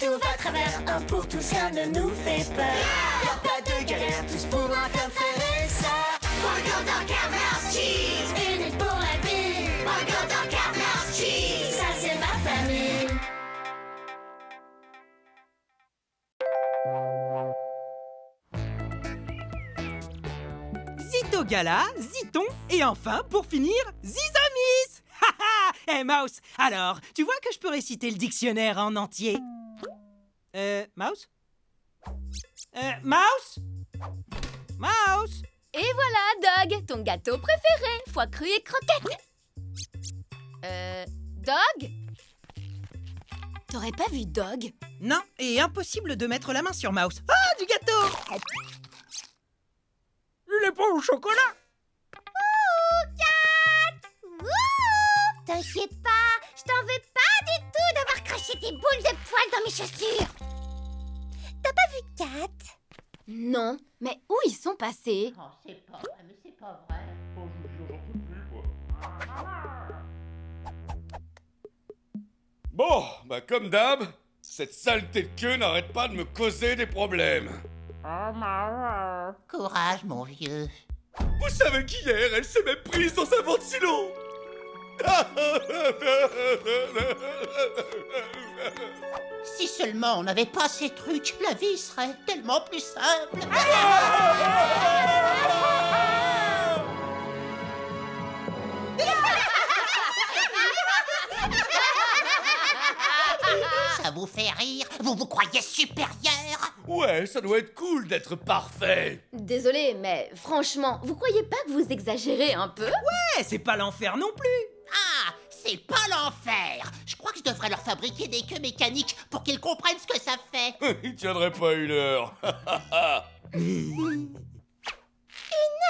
tout va à travers. Un pour tous, rien ne nous fait peur. Y'a pas de galère, tous pour un comme frère et sœur. Burger, Dunker, Mouse, Cheese. Unis pour la vie. Burger, Dunker, Mouse, Cheese. Ça c'est ma famille. Zitogala, Ziton et enfin, pour finir, Zizamis. Hey Mouse, alors, tu vois que je peux réciter le dictionnaire en entier? Mouse? Mouse? Mouse? Et voilà, Dog, ton gâteau préféré, foie cru et croquettes. Dog? T'aurais pas vu Dog? Non, et impossible de mettre la main sur Mouse. Ah, du gâteau! Il est pas au chocolat! T'inquiète pas, je t'en veux pas du tout d'avoir craché tes boules de poils dans mes chaussures. T'as pas vu Kat? Non, mais où ils sont passés? Oh, c'est pas vrai, mais c'est pas vrai. Oh, je vous jure, j'en peux plus, moi. Bon, bah comme d'hab, cette saleté de queue n'arrête pas de me causer des problèmes. Courage, mon vieux. Vous savez qu'hier, elle s'est même prise dans un ventilo. Si seulement on n'avait pas ces trucs, la vie serait tellement plus simple. Ça vous fait rire? Vous vous croyez supérieur? Ouais, ça doit être cool d'être parfait. Désolée, mais franchement, vous croyez pas que vous exagérez un peu? Eh, c'est pas l'enfer non plus! Ah, c'est pas l'enfer. Je crois que je devrais leur fabriquer des queues mécaniques pour qu'ils comprennent ce que ça fait. Il tiendrait pas une heure. Une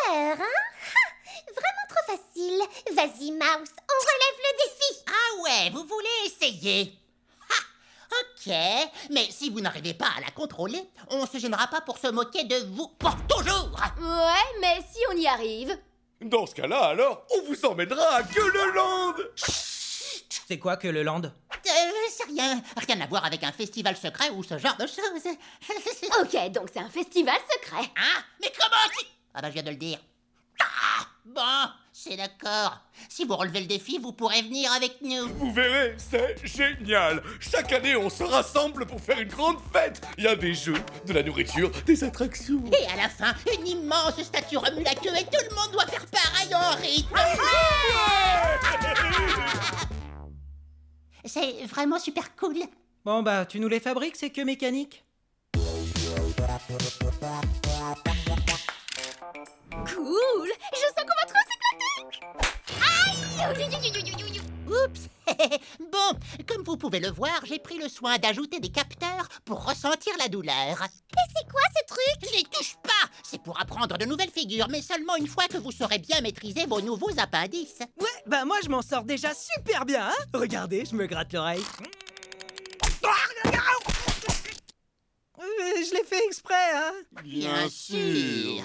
heure, hein? Ha, vraiment trop facile. Vas-y, Mouse, on relève le défi. Ah ouais, vous voulez essayer? Ha, ok, mais si vous n'arrivez pas à la contrôler, on se gênera pas pour se moquer de vous pour toujours. Ouais, mais si on y arrive. Dans ce cas-là, alors, on vous emmènera à Gueuleland. C'est quoi que le land? C'est rien, rien à voir avec un festival secret ou ce genre de choses. Ok, donc c'est un festival secret. Hein? Mais comment tu... Ah bah je viens de le dire. Ah, bon, c'est d'accord. Si vous relevez le défi, vous pourrez venir avec nous. Vous verrez, c'est génial. Chaque année, on se rassemble pour faire une grande fête. Il y a des jeux, de la nourriture, des attractions. Et à la fin, une immense statue remue la queue et tout le monde doit faire pareil en rythme. C'est vraiment super cool. Bon bah, tu nous les fabriques, ces queues mécaniques? Cool! Je sens qu'on va trop s'éclater! Aïe! Oups. Bon, comme vous pouvez le voir, j'ai pris le soin d'ajouter des capteurs pour ressentir la douleur. Et c'est quoi ce truc? Je les touche pas. C'est pour apprendre de nouvelles figures, mais seulement une fois que vous saurez bien maîtriser vos nouveaux appendices. Ouais, bah moi je m'en sors déjà super bien, hein? Regardez, je me gratte l'oreille. Je l'ai fait exprès, hein? Bien sûr.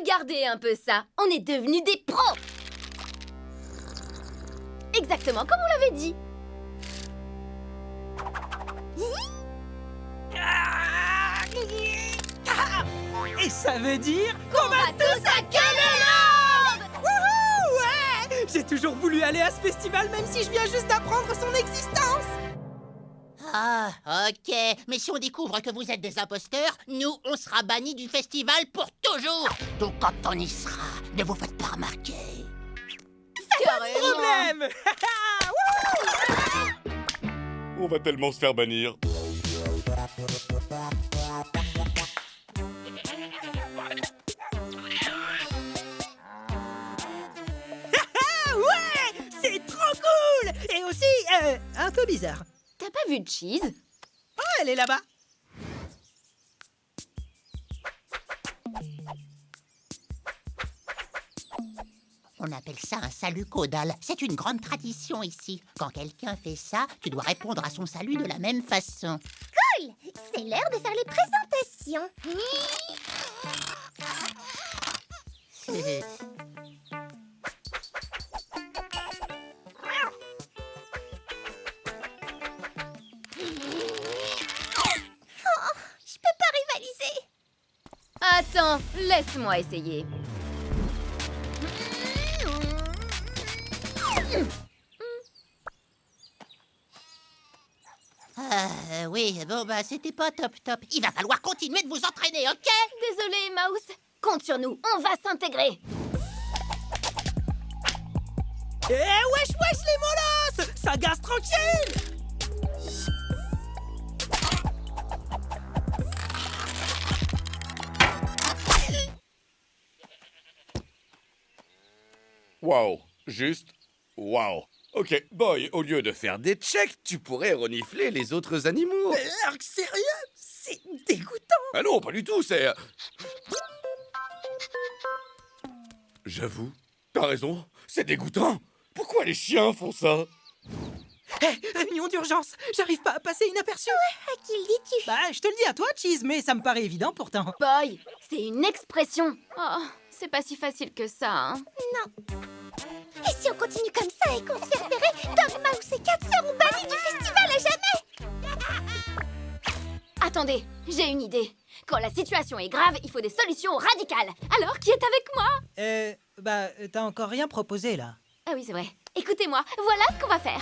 Regardez un peu ça, on est devenus des pros! Exactement comme on l'avait dit. Et ça veut dire On va tous à Gueuleland! Wouhou, ouais! J'ai toujours voulu aller à ce festival même si je viens juste d'apprendre son existence. Ah, ok. Mais si on découvre que vous êtes des imposteurs, nous, on sera bannis du festival pour toujours. Donc quand on y sera, ne vous faites pas remarquer. Problème. On va tellement se faire bannir. bizarre. T'as pas vu Cheese? Oh, elle est là-bas. On appelle ça un salut caudal. C'est une grande tradition ici. Quand quelqu'un fait ça, tu dois répondre à son salut de la même façon. Cool! C'est l'heure de faire les présentations. Je peux pas rivaliser. Attends, laisse-moi essayer. Oui, bon, bah, c'était pas top. Il va falloir continuer de vous entraîner, ok? Désolée, Mouse. Compte sur nous, on va s'intégrer. Eh, wesh, les molosses! Ça gaz tranquille! Waouh, juste waouh. Ok, Boy, au lieu de faire des checks, tu pourrais renifler les autres animaux. Arc, sérieux? C'est dégoûtant! Ah non, pas du tout, c'est... J'avoue, t'as raison, c'est dégoûtant. Pourquoi les chiens font ça? Hé, réunion d'urgence! J'arrive pas à passer inaperçu! À qui le dis-tu? Bah, je te le dis à toi, Cheese, mais ça me paraît évident pourtant. Boy, c'est une expression. Oh, c'est pas si facile que ça, hein. Et si on continue comme ça et qu'on se fait repérer, Dog, Mouse et Cat seront bannis du festival à jamais! Attendez, j'ai une idée. Quand la situation est grave, il faut des solutions radicales. Alors, qui est avec moi? T'as encore rien proposé, là. Ah oui, c'est vrai. Écoutez-moi, voilà ce qu'on va faire.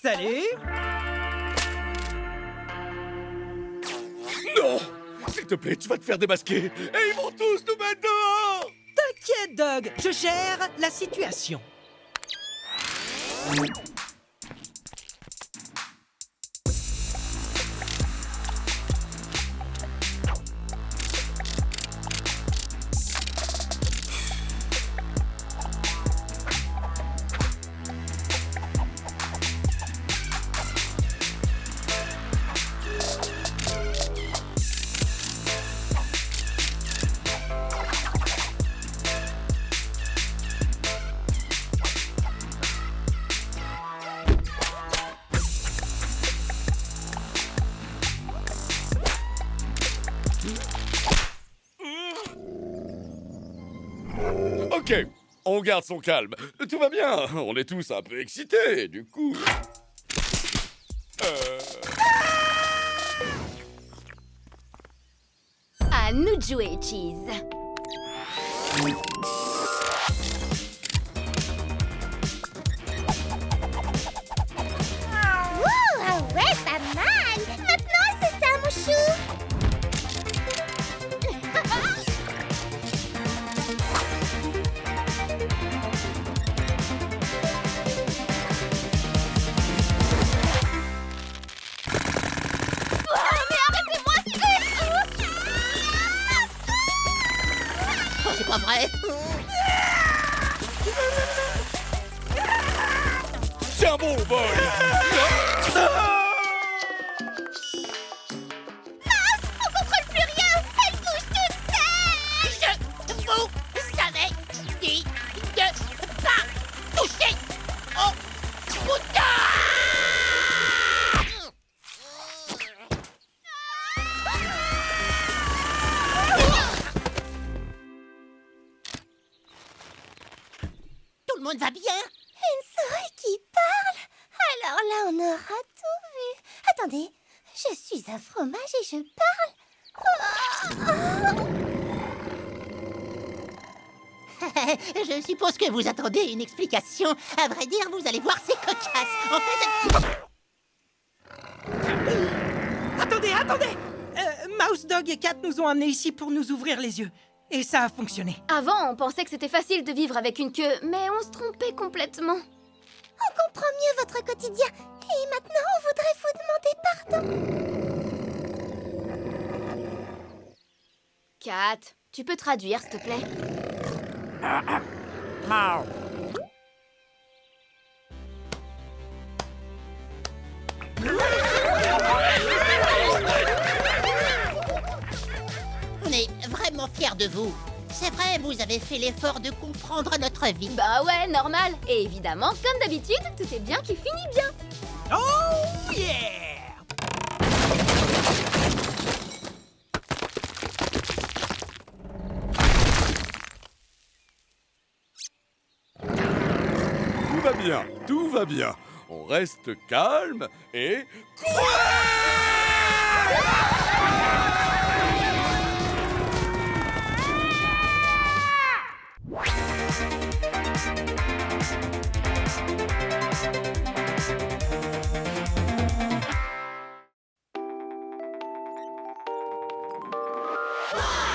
Salut! Non! S'il te plaît, tu vas te faire démasquer. Et ils vont tous nous mettre dehors! T'inquiète, Doug, je gère la situation. Ok, on garde son calme. Tout va bien, on est tous un peu excités, du coup... À nous de jouer, Cheese. Ouh, ah ouais, pas mal! Maintenant, c'est ça, mon chou! Oh, c'est pas vrai. Tiens bon, Boy! On contrôle plus rien! Elle bouge toute seule! Je vous avais dit de pas toucher au bouton! Tout le monde va bien? Une souris qui parle? Alors là, on aura tout vu. Attendez, je suis un fromage et je parle? Je suppose que vous attendez une explication. À vrai dire, vous allez voir, c'est cocasse. En fait... Attendez! Mouse, Dog et Cat nous ont amenés ici pour nous ouvrir les yeux. Et ça a fonctionné. Avant, on pensait que c'était facile de vivre avec une queue, mais on se trompait complètement. On comprend mieux votre quotidien. Et maintenant, on voudrait vous demander pardon. Kat, tu peux traduire, s'il te plaît? On est vraiment fiers de vous. C'est vrai, vous avez fait l'effort de comprendre notre vie. Bah ouais, normal. Et évidemment, comme d'habitude, tout est bien qui finit bien. Oh yeah! Tout va bien, tout va bien. On reste calme et...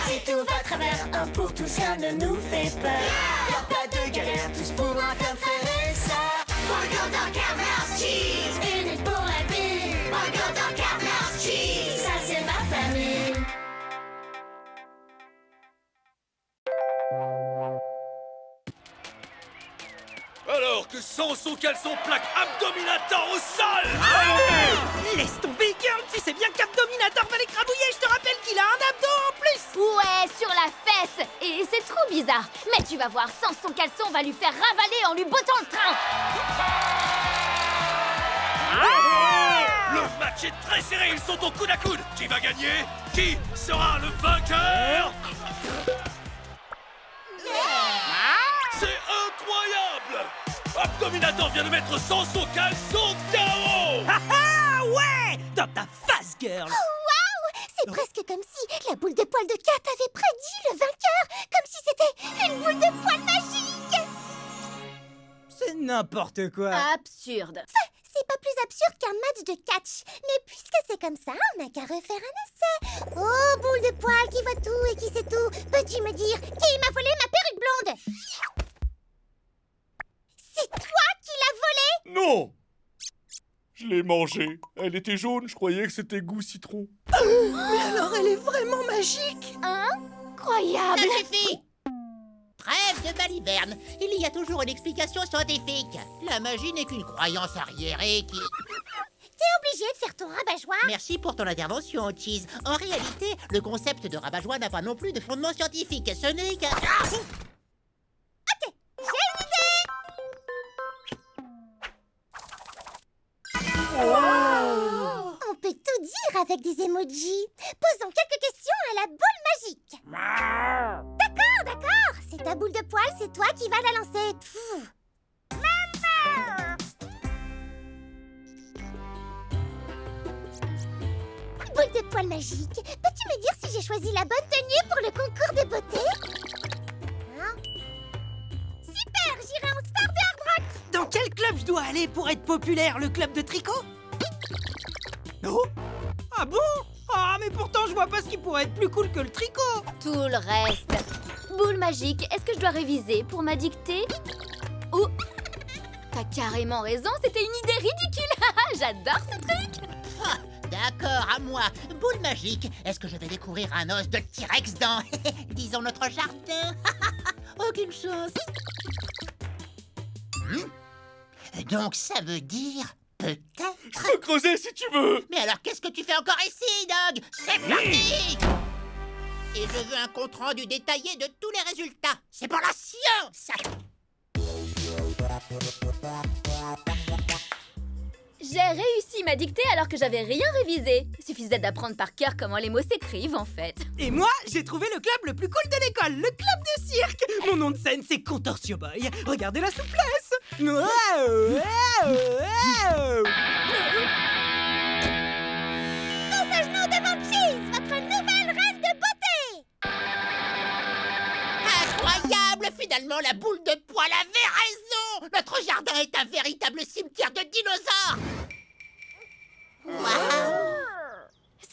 Si tout va à travers, un pour tous, rien ne nous fait peur. Y'a pas de galère, tous pour un comme frère et sœur. Burger dans Carmel's Cheese, unis pour la vie. Burger dans Carmel's Cheese, ça c'est ma famille. Alors que sans son caleçon plaque Abdominator au sol! Laisse tomber, girl! Tu sais bien qu'Abdominator va l'écrabouiller, je te rappelle qu'il a un abdo en plus! Ouais, sur la fesse. Et c'est trop bizarre. Mais tu vas voir, sans son caleçon, on va lui faire ravaler en lui bottant le train. Le match est très serré, ils sont au coude à coude. Qui va gagner? Qui sera le vainqueur? C'est incroyable! Abdominator vient de mettre sans son caleçon KO! Ah ah, ouais! Dans ta face, girl! Waouh! C'est presque comme si la boule de poil de Kat avait prédit le vainqueur, comme si c'était une boule de poil magique. C'est n'importe quoi! Absurde. C'est pas plus absurde qu'un match de catch. Mais puisque c'est comme ça, on n'a qu'à refaire un essai. Oh, boule de poil qui voit tout et qui sait tout, peux-tu me dire qui m'a volé ma perruque blonde? C'est toi qui l'as volée? Non! Je l'ai mangée. Elle était jaune, je croyais que c'était goût citron. Mais alors elle est vraiment magique! Incroyable. Ça suffit! Trêve de baliverne. Il y a toujours une explication scientifique. La magie n'est qu'une croyance arriérée qui... T'es obligé de faire ton rabat-joie. Merci pour ton intervention, Cheese. En réalité, le concept de rabat-joie n'a pas non plus de fondement scientifique. Ce n'est qu'un... Ah! Ok, j'ai une idée. On peut tout dire avec des emojis. Posons quelques questions à la boule magique. D'accord. C'est ta boule de poil, c'est toi qui vas la lancer. Pfff. Maman! Boule de poil magique, peux-tu me dire si j'ai choisi la bonne tenue pour le concours de beauté? Hein? Super, j'irai en star de Hard Rock. Dans quel club je dois aller pour être populaire? Le club de tricot? Oh? Ah bon? Ah, mais pourtant je vois pas ce qui pourrait être plus cool que le tricot! Tout le reste. Boule magique, est-ce que je dois réviser pour ma dictée? Oh, t'as carrément raison, c'était une idée ridicule. J'adore ce truc. Ah, d'accord, à moi. Boule magique. Est-ce que je vais découvrir un os de T-Rex dans, disons, notre jardin? Aucune chance. Donc ça veut dire peut-être... Je peux creuser si tu veux! Mais alors qu'est-ce que tu fais encore ici, Doug? C'est parti! Et je veux un compte-rendu détaillé de tous les résultats. C'est pour la science! J'ai réussi ma dictée alors que j'avais rien révisé. Il suffisait d'apprendre par cœur comment les mots s'écrivent, en fait. Et moi, j'ai trouvé le club le plus cool de l'école, le club de cirque! Mon nom de scène, c'est Contortio Boy. Regardez la souplesse! Tous à genoux devant Cheese, votre nouvelle reine de beauté. Incroyable! Finalement, la boule de poil avait raison! Notre jardin est un véritable cimetière de dinosaures! Waouh!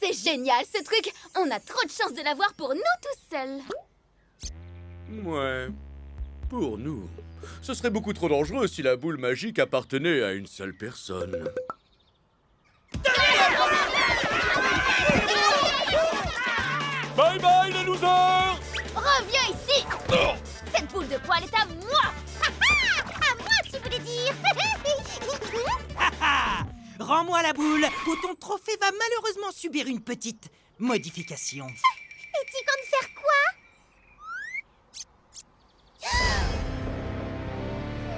C'est génial, ce truc. On a trop de chance de l'avoir pour nous tout seuls. Ouais, pour nous. Ce serait beaucoup trop dangereux si la boule magique appartenait à une seule personne. Bye bye les losers! Reviens ici. Oh, Cette boule de poil est à moi! À moi, tu voulais dire. Haha! Rends-moi la boule ou ton trophée va malheureusement subir une petite modification. Et tu comptes faire quoi?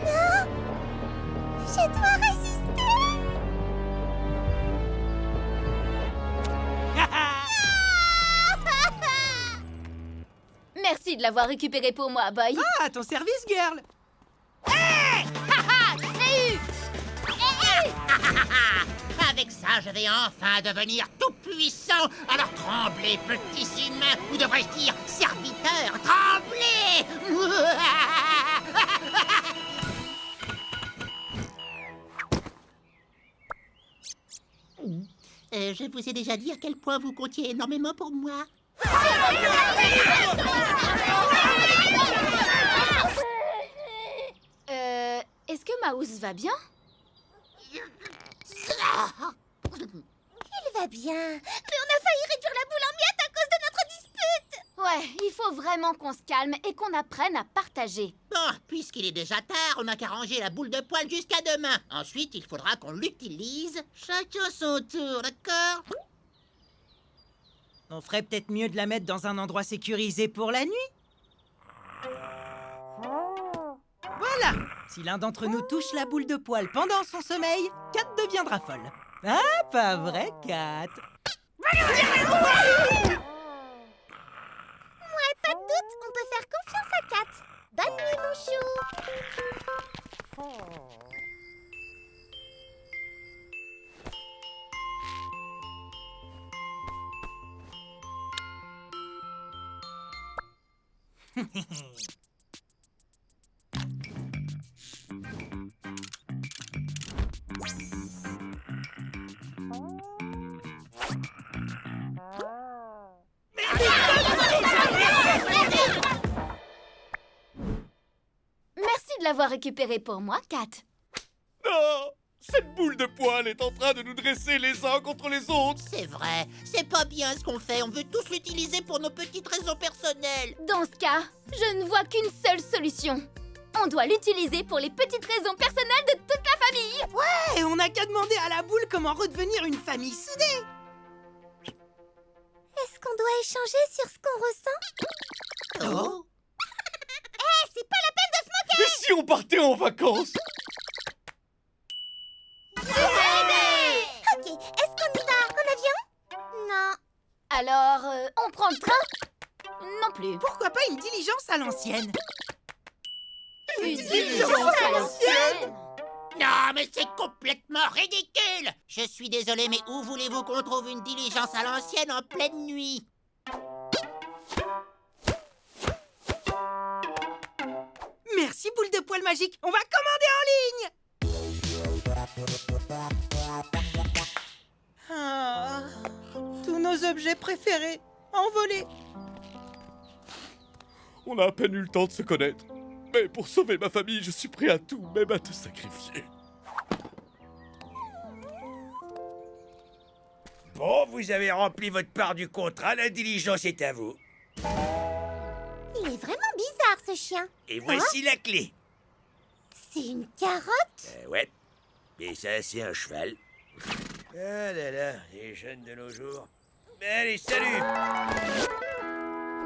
Non! Je dois résister! Haha! Merci de l'avoir récupéré pour moi, Boy. Ah, à ton service, girl! Haha! Je l'ai eu! Avec ça, je vais enfin devenir tout puissant. Alors tremblez, petits humains, ou devrais-je dire serviteurs, tremblez! Je vous ai déjà dit à quel point vous comptiez énormément pour moi. Est-ce que Mouse va bien? Il va bien. Mais on a failli réduire la boule en miettes à cause de notre dispute. Ouais, il faut vraiment qu'on se calme et qu'on apprenne à partager. Bon, puisqu'il est déjà tard, on n'a qu'à ranger la boule de poil jusqu'à demain. Ensuite, il faudra qu'on l'utilise chacun son tour, d'accord? On ferait peut-être mieux de la mettre dans un endroit sécurisé pour la nuit. Voilà! Si l'un d'entre nous touche la boule de poil pendant son sommeil, Kat deviendra folle. Ah, pas vrai, Kat? Ouais, pas de doute, on peut faire confiance à Kat. Bonne nuit, mon chou. Merci de l'avoir récupéré pour moi, Kat. Non! Cette boule de poil est en train de nous dresser les uns contre les autres. C'est vrai, c'est pas bien ce qu'on fait. On veut tous l'utiliser pour nos petites raisons personnelles. Dans ce cas, je ne vois qu'une seule solution. On doit l'utiliser pour les petites raisons personnelles de toute la famille. Et on n'a qu'à demander à la boule comment redevenir une famille soudée. Est-ce qu'on doit échanger sur ce qu'on ressent? Oh. C'est pas la peine de se moquer. Et si on partait en vacances? Ok, est-ce qu'on y va en avion? Non. Alors, on prend le train? Non plus. Pourquoi pas une diligence à l'ancienne? Une diligence à l'ancienne? Non, mais c'est complètement ridicule. Je suis désolé, mais où voulez-vous qu'on trouve une diligence à l'ancienne en pleine nuit? Merci, boule de poil magique. On va commander en ligne. Ah, tous nos objets préférés envolés. On a à peine eu le temps de se connaître. Mais pour sauver ma famille, je suis prêt à tout, même à te sacrifier. Bon, vous avez rempli votre part du contrat, la diligence est à vous. Il est vraiment bizarre, ce chien. Et voici la clé. C'est une carotte? Ouais. Et ça, c'est un cheval. Ah là là, les jeunes de nos jours. Allez, salut!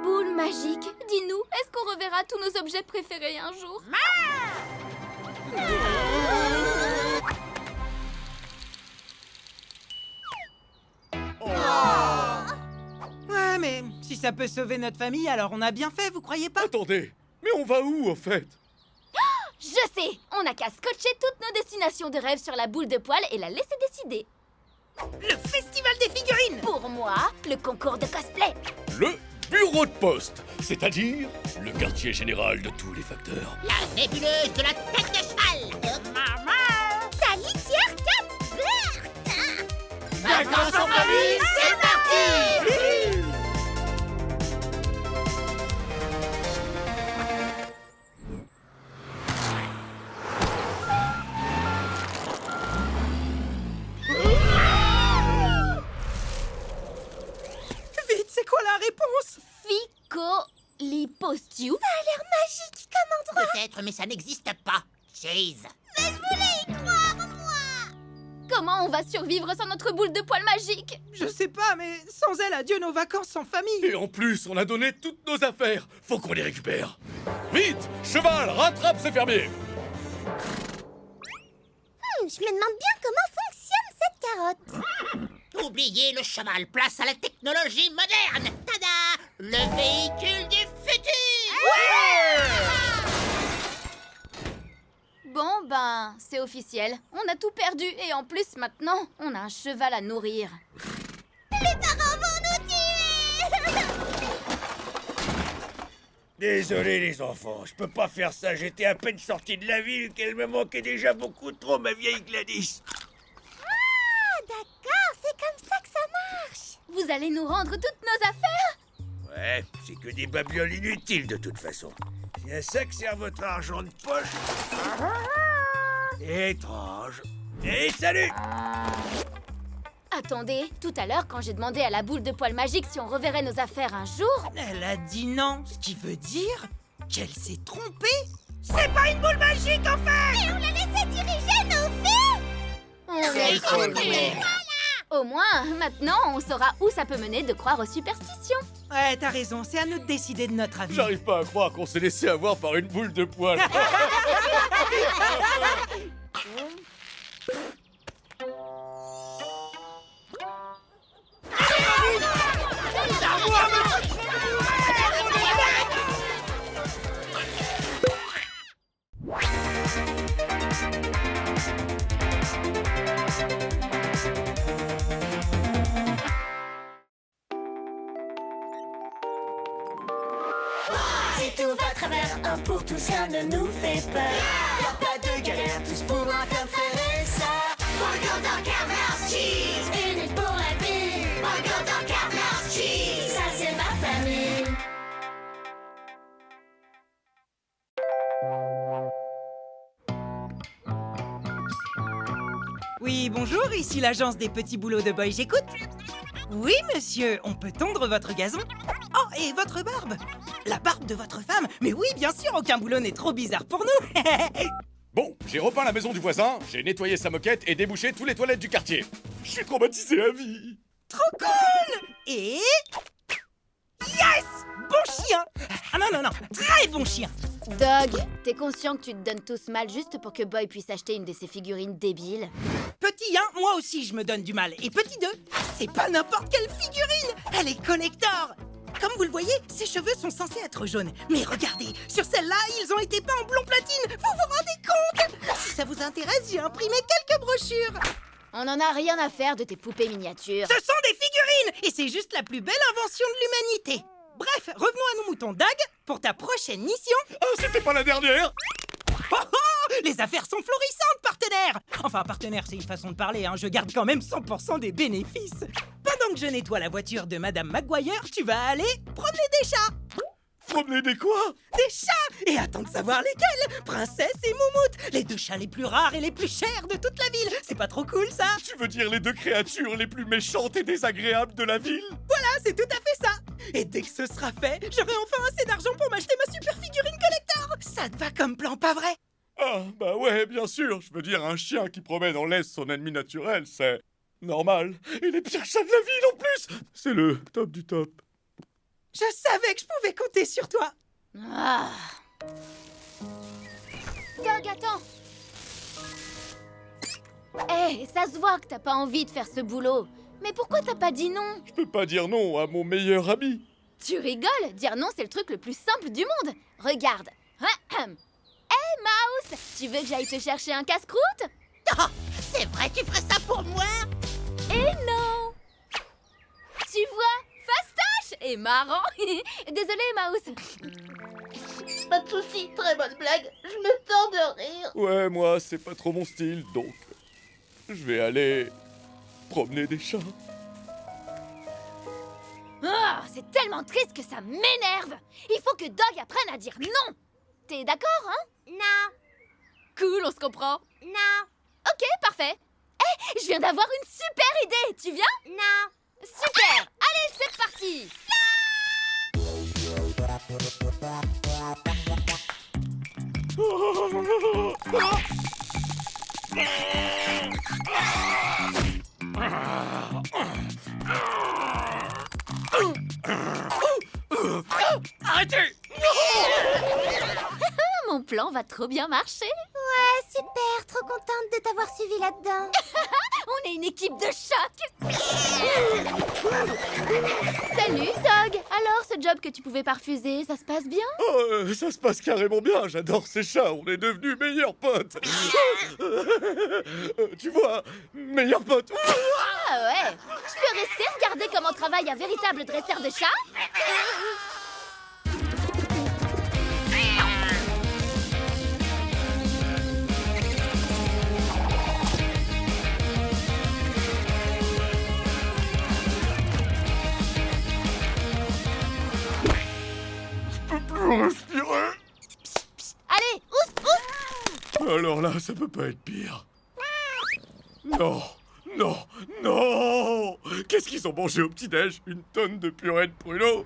Boule magique, dis-nous, est-ce qu'on reverra tous nos objets préférés un jour? Ouais, mais si ça peut sauver notre famille, alors on a bien fait, vous croyez pas? Attendez, mais on va où, en fait? Je sais, on n'a qu'à scotcher toutes nos destinations de rêve sur la boule de poil et la laisser décider. Le festival des figurines! Pour moi, le concours de cosplay. Le bureau de poste, c'est-à-dire le quartier général de tous les facteurs. La nébuleuse de la tête de cheval. Ta litière, Kat! Vacances en famille, c'est parti! Vite, c'est quoi la réponse? Ficolipostiu. Ça a l'air magique. peut-être, mais ça n'existe pas. Cheese. Mais je voulais y croire, moi. Comment on va survivre sans notre boule de poil magique? Je sais pas, mais sans elle, adieu nos vacances en famille. Et en plus, on a donné toutes nos affaires. Faut qu'on les récupère. Vite, cheval, rattrape ce fermier. Je me demande bien comment fonctionne cette carotte. Oubliez le cheval, place à la technologie moderne. Tada! Le véhicule du futur. Bon, ben, c'est officiel. On a tout perdu et en plus, maintenant, on a un cheval à nourrir. Les parents vont nous tuer. Désolé les enfants, je peux pas faire ça. J'étais à peine sorti de la ville qu'elle me manquait déjà beaucoup trop, ma vieille Gladys. Ah, d'accord, c'est comme ça que ça marche. Vous allez nous rendre toutes nos affaires? Ouais, c'est que des babioles inutiles de toute façon. C'est à ça que sert votre argent de poche. Étrange. Et salut! Attendez, tout à l'heure, quand j'ai demandé à la boule de poil magique si on reverrait nos affaires un jour... Elle a dit non, ce qui veut dire qu'elle s'est trompée. C'est pas une boule magique en fait. Et on l'a laissé diriger nos vies. On est trompés. Au moins, maintenant, on saura où ça peut mener de croire aux superstitions. Ouais, t'as raison, c'est à nous de décider de notre avis. J'arrive pas à croire qu'on s'est laissé avoir par une boule de poil. Si tout va à travers, un pour tous, rien ne nous fait peur. Y'a pas de galère, tous pour un comme faire ça. Burger dans Carmel's Cheese, unis pour la vie. Burger dans Carmel's Cheese, ça c'est ma famille. Oui, bonjour, ici l'agence des petits boulots de Boy, j'écoute. Oui, monsieur, on peut tondre votre gazon. Oh, et votre barbe. La barbe de votre femme. Mais oui, bien sûr, aucun boulot n'est trop bizarre pour nous. Bon, j'ai repeint la maison du voisin, j'ai nettoyé sa moquette et débouché tous les toilettes du quartier. Je suis traumatisé à vie. Trop cool. Et... Yes. Bon chien. Ah non, non, non, très bon chien. Doug, t'es conscient que tu te donnes tous mal juste pour que Boy puisse acheter une de ces figurines débiles? Petit 1, moi aussi je me donne du mal. Et petit 2, c'est pas n'importe quelle figurine. Elle est collector. Comme vous le voyez, ses cheveux sont censés être jaunes. Mais regardez, sur celle-là, ils ont été peints en blond platine. Vous vous rendez compte? Si ça vous intéresse, j'ai imprimé quelques brochures. On en a rien à faire de tes poupées miniatures. Ce sont des figurines. Et c'est juste la plus belle invention de l'humanité. Bref, revenons à nos moutons. Doug, pour ta prochaine mission... Oh, c'était pas la dernière. Oh oh, les affaires sont florissantes, partenaire. Enfin, partenaire, c'est une façon de parler, hein. Je garde quand même 100% des bénéfices. Pendant que je nettoie la voiture de Madame Maguire, tu vas aller promener des chats. Promener des quoi? Des chats. Et attends de savoir lesquels. Princesse et Moumoute, les deux chats les plus rares et les plus chers de toute la ville. C'est pas trop cool, ça? Tu veux dire les deux créatures les plus méchantes et désagréables de la ville? Voilà, c'est tout à fait ça. Et dès que ce sera fait, j'aurai enfin assez d'argent pour m'acheter ma super figurine collector. Ça te va comme plan, pas vrai? Ah, bah ouais, bien sûr. Je veux dire, un chien qui promène en laisse son ennemi naturel, c'est normal. Et les pires chats de la ville en plus, c'est le top du top. Je savais que je pouvais compter sur toi. Ah. Doug, attends. Hé, ça se voit que t'as pas envie de faire ce boulot. Mais pourquoi t'as pas dit non? Je peux pas dire non à mon meilleur ami. Tu rigoles? Dire non, c'est le truc le plus simple du monde. Regarde. Hé, Mouse, tu veux que j'aille te chercher un casse-croûte? Oh, c'est vrai, tu ferais ça pour moi? Et non. Tu vois, fastoche et marrant. Désolée, Mouse. Pas de soucis, très bonne blague. Je me sens de rire. Ouais, moi, c'est pas trop mon style, donc je vais aller promener des chats. Ah, c'est tellement triste que ça m'énerve. Il faut que Doug apprenne à dire non. T'es d'accord, hein? Non, Cool, on se comprend. non, Ok, parfait. Hé, je viens d'avoir une super idée. Tu viens? non. Super. Allez, c'est parti. Arrêtez! Mon plan va trop bien marcher. Ouais, super, trop contente de t'avoir suivi là-dedans. On est une équipe de choc. Salut, Dog. Alors, ce job que tu pouvais pas refuser, ça se passe bien? Oh, ça se passe carrément bien, j'adore ces chats, on est devenus meilleurs potes. Tu vois, meilleurs potes. Ah ouais. Je peux rester regarder comment travaille un véritable dresseur de chats? Respirer. Allez, ouf. Alors là, ça peut pas être pire. Non, non, non. Qu'est-ce qu'ils ont mangé au petit-déj? Une tonne de purée de pruneaux.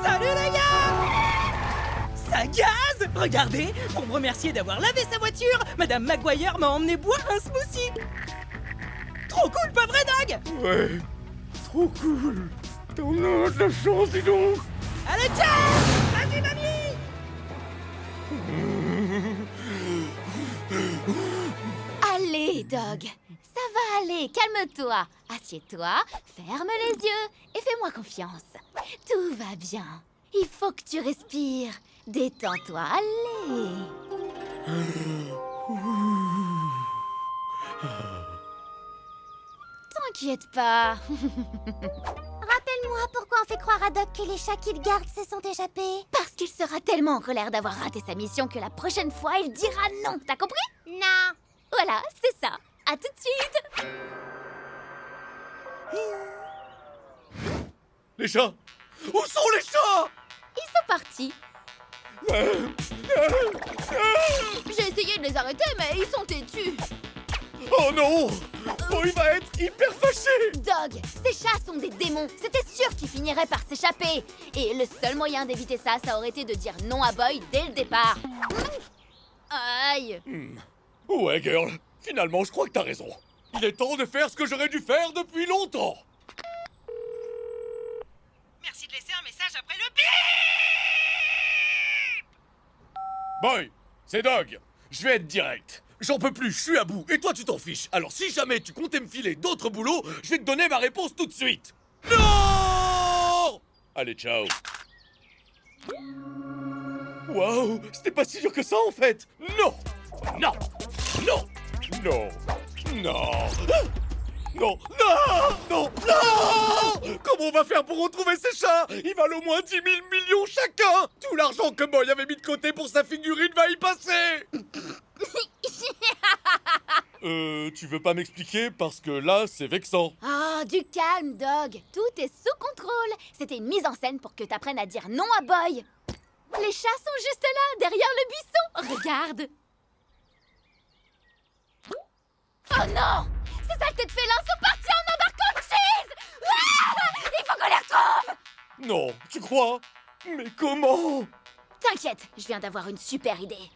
Salut les gars! Ça gaz! Regardez, pour me remercier d'avoir lavé sa voiture, Madame Maguire m'a emmené boire un smoothie. Trop cool, pas vrai, Dog? Ouais, trop cool. T'en as de la chance, dis donc. Allez, ciao! Vas-y, mamie! Allez, Dog. Ça va aller, calme-toi. Assieds-toi, ferme les yeux et fais-moi confiance. Tout va bien. Il faut que tu respires. Détends-toi, allez. T'inquiète pas. Rappelle-moi pourquoi on fait croire à Doc que les chats qu'il garde se sont échappés. Parce qu'il sera tellement en colère d'avoir raté sa mission que la prochaine fois, il dira non. T'as compris? Non. Voilà, c'est ça. À tout de suite. Les chats. Où sont les chats? Ils sont partis. J'ai essayé de les arrêter, mais ils sont têtus. Oh non. Oh, il va être hyper fâché. Dog, ces chats sont des démons. C'était sûr qu'ils finiraient par s'échapper. Et le seul moyen d'éviter ça, ça aurait été de dire non à Boy dès le départ. Aïe. Ouais, girl. Finalement, je crois que t'as raison. Il est temps de faire ce que j'aurais dû faire depuis longtemps. Merci de laisser un message après le bip! Boy, c'est Dog. Je vais être direct. J'en peux plus, je suis à bout. Et toi, tu t'en fiches. Alors, si jamais tu comptais me filer d'autres boulots, je vais te donner ma réponse tout de suite. Non! Allez, ciao. Waouh, c'était pas si dur que ça, en fait. Non! Non! Non! Non! Non! Non! Non! Non! Non! Comment on va faire pour retrouver ces chats? Ils valent au moins 10 000 millions chacun! Tout l'argent que Boy avait mis de côté pour sa figurine va y passer! Tu veux pas m'expliquer? Parce que là, c'est vexant. Ah, du calme, Dog. Tout est sous contrôle. C'était une mise en scène pour que t'apprennes à dire non à Boy. Les chats sont juste là, derrière le buisson. Regarde. Oh non! Ces saletés de félins sont partis en embarquant de cheese! Ah! Il faut qu'on les retrouve! Non, tu crois? Mais comment? T'inquiète, je viens d'avoir une super idée.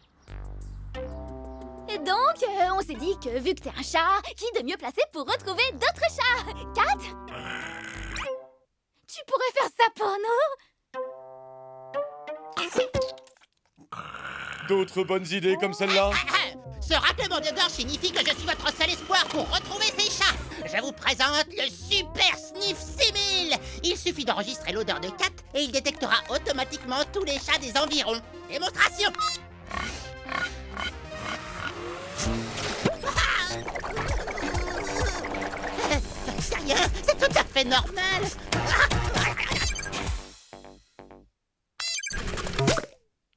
Et donc, on s'est dit que vu que t'es un chat, qui de mieux placé pour retrouver d'autres chats? Kat? Tu pourrais faire ça pour nous? D'autres bonnes idées comme celle-là? Ce raclement de gorge signifie que je suis votre seul espoir pour retrouver ces chats. Je vous présente le Super Sniff 6000. Il suffit d'enregistrer l'odeur de Kat et il détectera automatiquement tous les chats des environs. Démonstration. Sérieux, c'est tout à fait normal.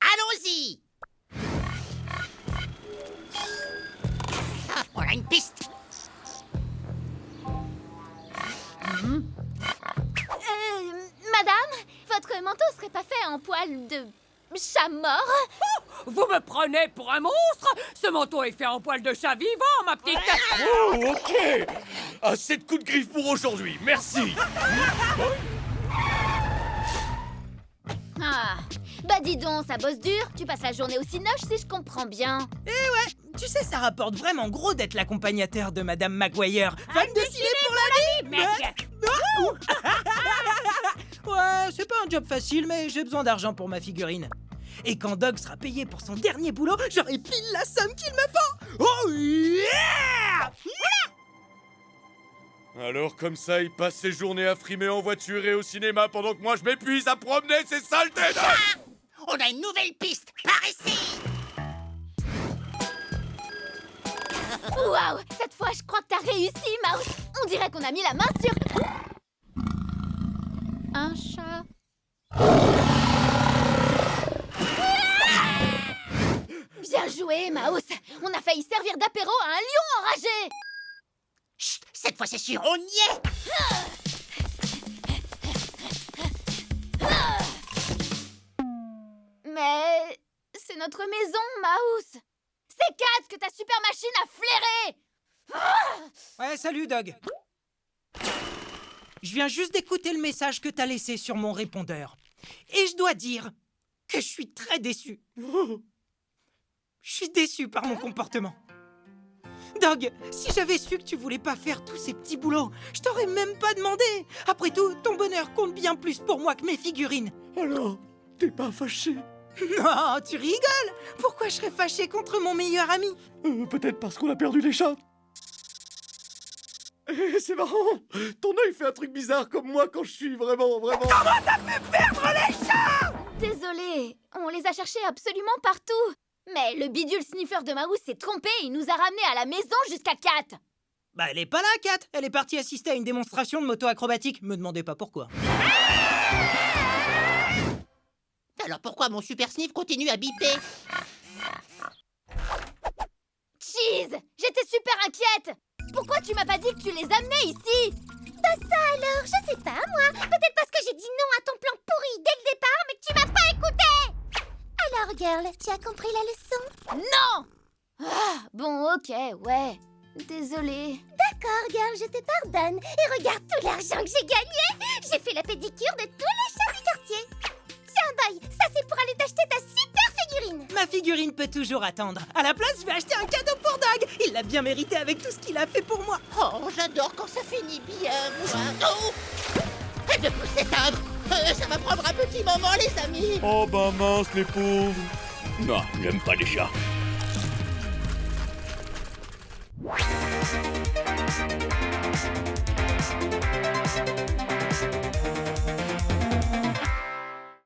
Allons-y. Ah, on a une piste. Madame, votre manteau serait pas fait en poil de chat mort? Vous me prenez pour un monstre? Ce manteau est fait en poil de chat vivant, ma petite... Oh, ok! Assez de coups de griffe pour aujourd'hui, merci! Ah, bah dis donc, ça bosse dur. Tu passes la journée au cinoche si je comprends bien. Tu sais, ça rapporte vraiment gros d'être l'accompagnateur de Madame Maguire. Fan de ciné pour la vie, Mec, Ouais, c'est pas un job facile, mais j'ai besoin d'argent pour ma figurine. Et quand Dog sera payé pour son dernier boulot, j'aurai pile la somme qu'il me faut. Oh yeah! Alors comme ça, il passe ses journées à frimer en voiture et au cinéma pendant que moi je m'épuise à promener ces saletés de... On a une nouvelle piste, par ici. Waouh, cette fois, je crois que t'as réussi, Mouse. On dirait qu'on a mis la main sur... un chat. Bien joué, Mouse. On a failli servir d'apéro à un lion enragé. Chut, cette fois c'est sûr, on y est. Mais c'est notre maison, Mouse. C'est Kat que ta super machine a flairé. Ouais, salut, Dog. Je viens juste d'écouter le message que t'as laissé sur mon répondeur. Et je dois dire que je suis très déçu. Je suis déçu par mon comportement. Dog, si j'avais su que tu voulais pas faire tous ces petits boulots, je t'aurais même pas demandé. Après tout, ton bonheur compte bien plus pour moi que mes figurines. Alors, t'es pas fâché? Non, tu rigoles. Pourquoi je serais fâché contre mon meilleur ami? Peut-être parce qu'on a perdu les chats. C'est marrant. Ton œil fait un truc bizarre comme moi quand je suis vraiment... Comment t'as pu perdre les chats? Désolé, on les a cherchés absolument partout. Mais le bidule sniffer de Mouse s'est trompé et il nous a ramenés à la maison jusqu'à Kat. Bah, elle est pas là, Kat. Elle est partie assister à une démonstration de moto acrobatique. Me demandez pas pourquoi. Alors pourquoi mon super sniff continue à biper? Cheese, j'étais super inquiète. Pourquoi tu m'as pas dit que tu les amenais ici? Bah ça alors, je sais pas moi. Peut-être parce que j'ai dit non à ton plan pourri dès le départ, mais que tu m'as pas écouté. Alors girl, tu as compris la leçon? Non. Ah, bon, ok, ouais. Désolée. D'accord girl, je te pardonne. Et regarde tout l'argent que j'ai gagné. J'ai fait la pédicure de tous les chats du quartier. Tiens Boy, ça c'est pour aller t'acheter ta super figurine. Ma figurine peut toujours attendre. À la place, je vais acheter un cadeau pour Dog. Il l'a bien mérité avec tout ce qu'il a fait pour moi. Oh, j'adore quand ça finit bien, moi. Oh, et de pousser timbre. Ça va prendre un petit moment, les amis. Oh bah mince, les pauvres. Non, j'aime pas les chats.